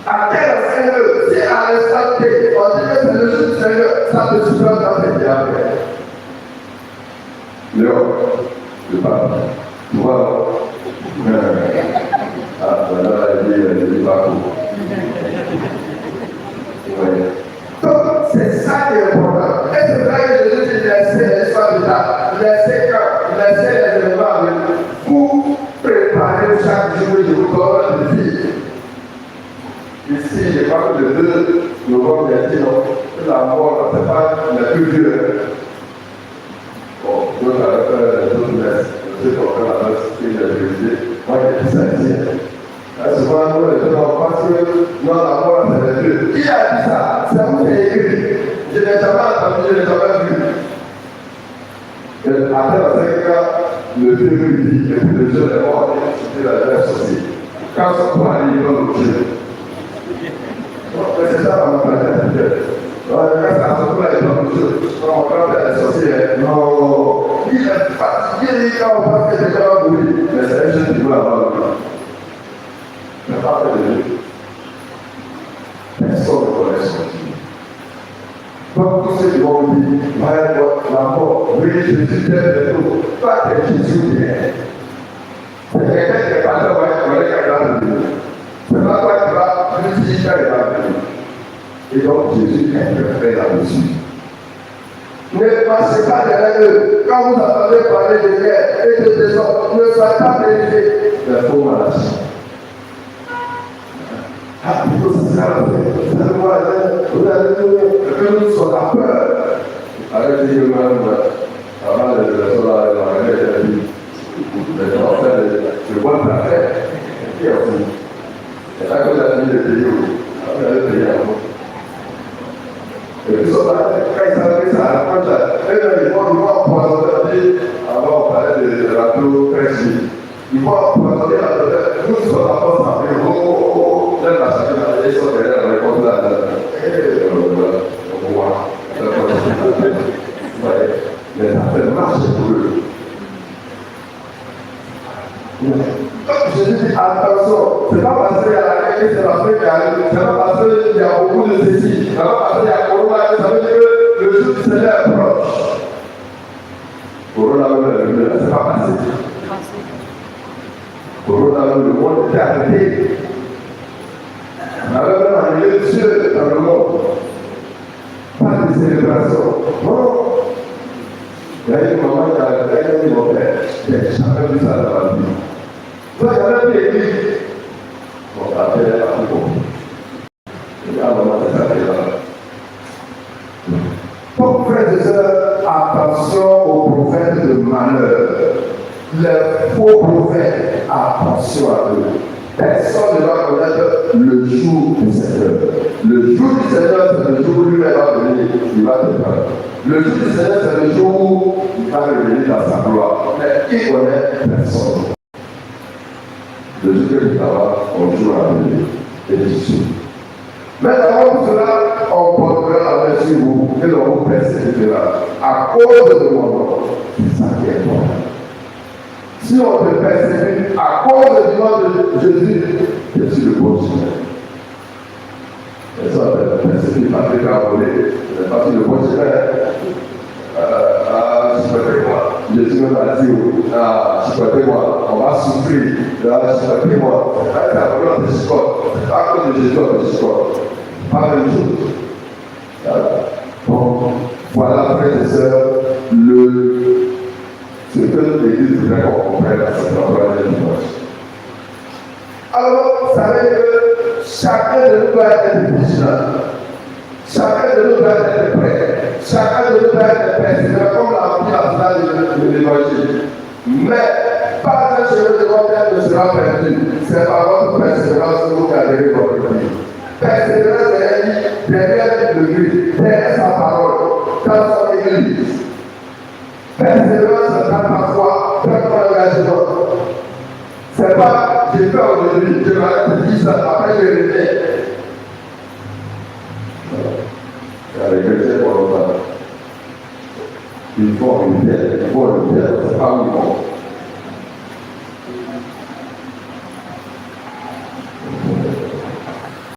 À quel Seigneur, si à l'instant T, on dit que c'est le jour du Seigneur, ça te suffira dans tes diables. Léon, je parle. Tu vois, voilà, il dit pas tout. Donc, c'est ça qui est important. Et c'est vrai que Jésus dit laissez l'histoire de ça, laissez les éléments avec vous, préparer chaque jour, je vous donne de vie. Ici, je parle de 2 novembre dernier, la mort, c'est pas la plus dure. Bon, d'autres laissent, ceux qui ont fait la noce, qui l'ont réalisé, moi j'ai dit ça ici. Souvent, nous, les gens pensent que non, la mort, c'est le Dieu. Qui a dit ça? C'est vous qui avez écrit. Je n'ai jamais entendu, je n'ai jamais vu. Et après, dans 5 cas, le Dieu lui dit, et puis le Dieu est mort, c'était la vraie sorcière. Quand son point est dans le Dieu. C'est ça, on va faire. Quand son point est dans le Dieu, on va faire la sorcière. Non, il est fatigué quand on pense que les gens vont mourir. Mais c'est un jeu qui doit avoir le temps. Mais pas de Dieu. Personne ne connaît son Dieu. Donc tous ceux qui vont dire, la mort, oui, Jésus t'aime de tout. Pas que Jésus t'aime. C'est quelqu'un qui est pas là, on est capable de Dieu. C'est pas toi qui vas lui dire qu'il est pas de Dieu. Et donc Jésus interprète là-dessus. Ne passez pas derrière eux. Quand vous entendez parler de guerre et de désordre, ne soyez pas méfiés. Les faux maladies. Ah, plutôt c'est ça, vous allez que nous sommes à peur. Avec les humains, avant de se la vie, le bon affaire, qui est aussi. C'est là que la vie de pays, après le pays à vous. Et puis, quand ils s'arrêtent ça, à la fin, ils vont empoisonner, avant on parlait de la clôt précise. Ils vont empoisonner la tête, nous sommes à force à faire même la chacune, ils sont derrière la réponse là. On voit. Mais ça fait marcher pour eux. Je dis attention, c'est pas parce qu'il y a la guerre que c'est l'Afrique qui arrive, c'est pas parce qu'il y a beaucoup de ceci, c'est pas parce qu'il y a Corona, ça veut dire que le jour du Seigneur est proche. Corona, c'est pas passé. Corona, le monde était arrêté. Alors, on a mis Dieu dans le monde. Pas de célébration. Non. Il y a une maman qui a dit mon père, je n'ai jamais vu ça dans la vie. Toi, il y a même des églises. Mon père est parti pour moi. Il y a un moment de ça qui est là. Donc, frères et sœurs, attention aux prophètes de malheur. Les faux prophètes, attention à eux. Personne ne va connaître le jour du Seigneur. Le jour du Seigneur, c'est le jour où lui va venir, il va te prendre. Le jour du Seigneur, c'est le jour où il va revenir dans sa gloire. Mais qui connaît personne? Le jour que tu travailles, on joue à venir. Et tu suis. Mais avant cela, on portera la main sur vous et l'on vous persécutera. À cause de mon nom. C'est ça qui est important. Si on te persécute à cause du nom de Jésus, je suis le bon Seigneur. Et ça, on te persécute parce que tu as volé, c'est parti le bon Seigneur. Supportez-moi. Jésus m'a dit, supportez-moi, on va souffrir. Supportez-moi. C'est à cause de supporte. C'est à cause de Jésus, on te supporte. Pas la même chose. Bon, voilà, frères et sœurs, ce que l'Église voudrait qu'on comprenne à cette endroit de dimanche. Alors, vous savez que chacun de nous doit être vigilant. Chacun de nous doit être prêt. Chacun de nous doit être persévérant, comme l'a dit la finale de l'Évangile. Mais, pas un cheveu de votre tête ne sera perdu. C'est par votre persévérance que vous garderez votre vie. Persévérance derrière le Christ, derrière sa parole, dans son Église. Persévérance dans ta foi, dans ton engagement. C'est pas, j'ai fait aujourd'hui, je m'arrête 10 ans, après je reviens. Il y a les chrétiens volontaires. Ils font une tête, c'est pas où ils vont.